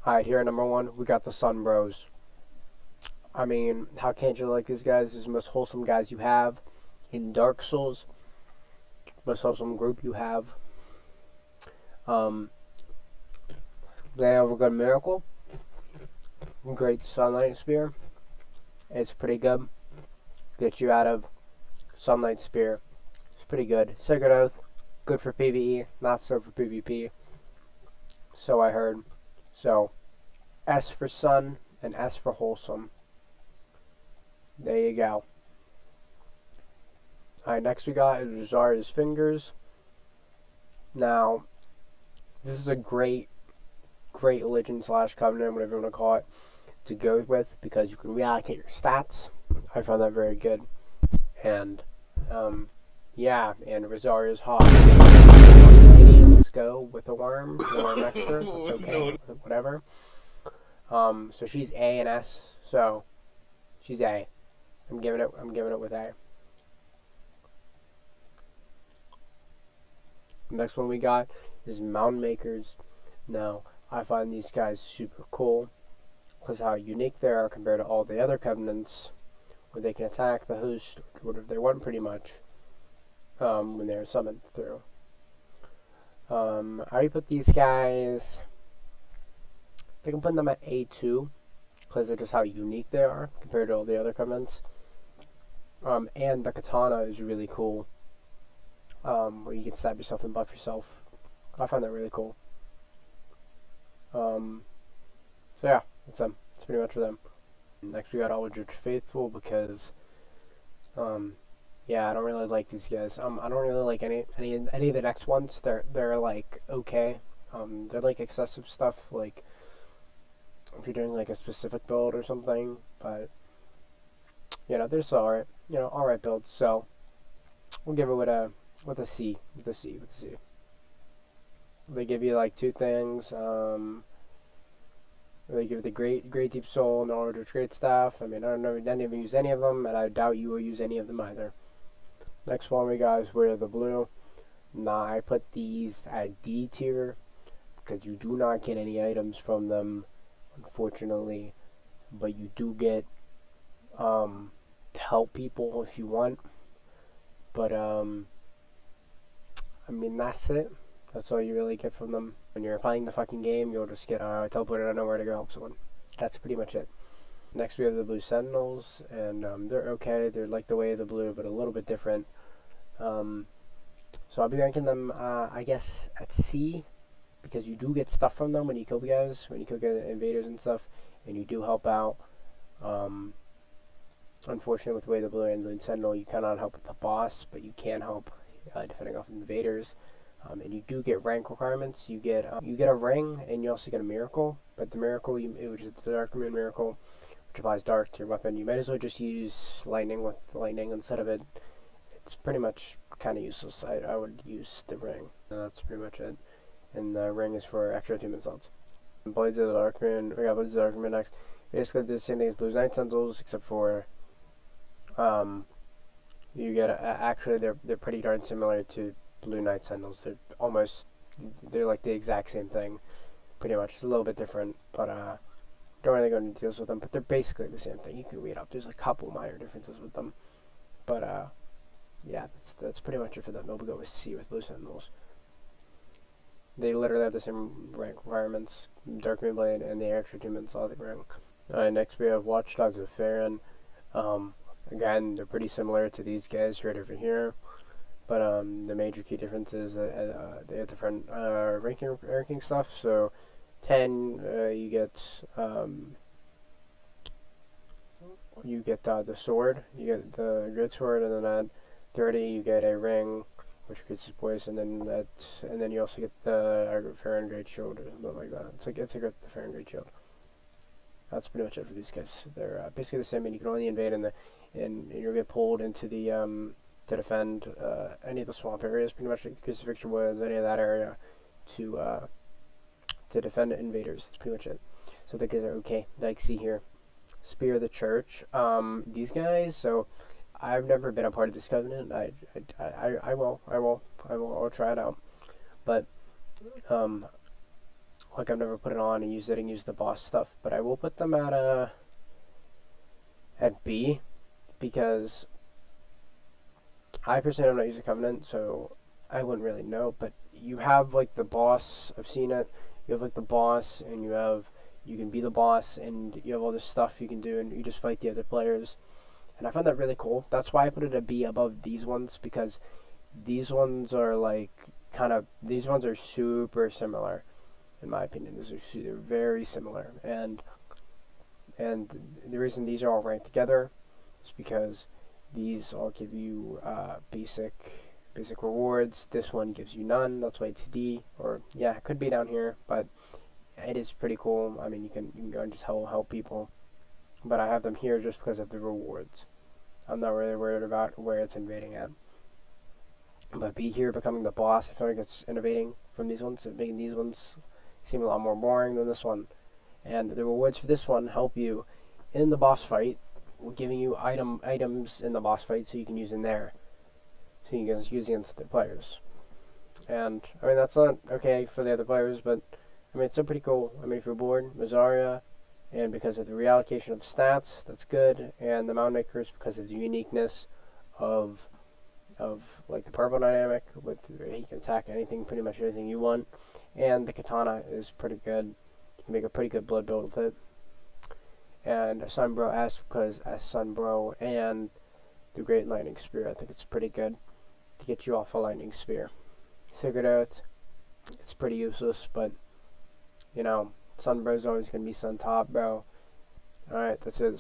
Alright, here at number 1, we got the Sun Bros. I mean, how can't you like these guys? These are the most wholesome guys you have in Dark Souls. Most wholesome group you have. Um, they have a good miracle. Great Sunlight Spear. It's pretty good. Gets you out of Sunlight Spear. It's pretty good. Sacred Oath. Good for PvE. Not so for PvP. So I heard. So, S for Sun and S for Wholesome. There you go. Alright, next we got is Zarya's Fingers. Now, this is a great Legend / Covenant, whatever you want to call it, to go with because you can reallocate your stats. I found that very good. And, yeah, and Rosaria's hot. Let's go with the worm expert. It's okay, whatever. So she's A and S, so she's A. I'm giving it with A. Next one we got is Mountain Makers. Now, I find these guys super cool because how unique they are compared to all the other covenants, where they can attack the host or whatever they want pretty much when they're summoned through. I already put these guys, I think I'm putting them at A2 because of just how unique they are compared to all the other covenants. And the katana is really cool, where you can stab yourself and buff yourself. I find that really cool. So yeah, that's them. That's pretty much for them. Next we got Aldrich Faithful because, yeah, I don't really like these guys. I don't really like any of the next ones. They're like okay. They're like excessive stuff, like if you're doing like a specific build or something. But you know, they're still alright. You know, alright builds. So we'll give it with a C. They give you like 2 things. They give the great deep soul and Aldrich Great Staff. I mean, I don't know if any of you use any of them, and I doubt you will use any of them either. Next one we got is We're the Blue. Now I put these at D tier because you do not get any items from them, unfortunately, but you do get to help people if you want. But I mean, that's it. That's all you really get from them. When you're playing the fucking game, you'll just get teleported. I don't know where to go help someone. That's pretty much it. Next we have the Blue Sentinels, and they're okay. They're like the Way of the Blue, but a little bit different. So I'll be ranking them, I guess, at C, because you do get stuff from them when you kill guys, when you kill invaders and stuff, and you do help out. Unfortunately, with Way of the Blue and Blue Sentinel, you cannot help with the boss, but you can help defending off invaders. And you do get rank requirements. You get a ring, and you also get a miracle. But the miracle, which is the Dark Moon miracle, which applies dark to your weapon, you might as well just use lightning with lightning instead of it. It's pretty much kind of useless. I would use the ring. And that's pretty much it. And the ring is for extra attunement slots. Blades of the Dark Moon. We got Blades of the Dark Moon next. Basically, do the same thing as Blue Knight Sentinels, except for you get actually they're pretty darn similar to Blue Knight Sentinels. They're like the exact same thing, pretty much. It's a little bit different, but don't really go into details with them. But they're basically the same thing. You can read up. There's a couple minor differences with them, but yeah, that's pretty much it for them. They'll go with C with Blue Sentinels. They literally have the same rank requirements: Dark Moon Blade and the extra attunement slot ring. Alright, next we have Watchdogs of Farron. Again, they're pretty similar to these guys right over here. But the major key difference is that they have different ranking stuff. So 10, you get the sword, you get the good sword, and then at 30 you get a ring, which creates poison, and then you also get the Fair and Great Shield or something like that. It's the Fair and Great Shield. That's pretty much it for these guys. They're basically the same, and you can only invade and you'll get pulled into the to defend any of the swamp areas, pretty much like the Crucifixion Woods, any of that area, to defend invaders. That's pretty much it. So the guys are okay. Like, see here, Spear of the Church. These guys. So I've never been a part of this covenant. I'll try it out. But like I've never put it on and used it and used the boss stuff, but I will put them at B, because I personally have not used a Covenant, so I wouldn't really know. But you have like the boss. I've seen it. You have like the boss, and you can be the boss, and you have all this stuff you can do, and you just fight the other players. And I find that really cool. That's why I put it at B above these ones, because these ones are like these ones are super similar, in my opinion. They're very similar, and the reason these are all ranked together is because these all give you basic rewards. This one gives you none. That's why it's D. Or yeah, it could be down here, but it is pretty cool. I mean, you can go and just help people, but I have them here just because of the rewards. I'm not really worried about where it's invading at. But B here becoming the boss, I feel like it's innovating from these ones, making these ones seem a lot more boring than this one. And the rewards for this one help you in the boss fight, giving you items in the boss fight so you can use in there, so you can use against the players. And I mean, that's not okay for the other players, but I mean, it's still pretty cool. I mean, if you're bored, Mazzaria, and because of the reallocation of stats, that's good. And the Mound Makers, because of the uniqueness of like the purple dynamic, with he can attack anything, pretty much anything you want. And the katana is pretty good. You can make a pretty good blood build with it. And Sunbro S, because as Sunbro and the Great Lightning Spear, I think it's pretty good to get you off a Lightning Spear. Secret Oath, it's pretty useless, but you know, Sunbro's always going to be Sun Top, bro. Alright, that's it.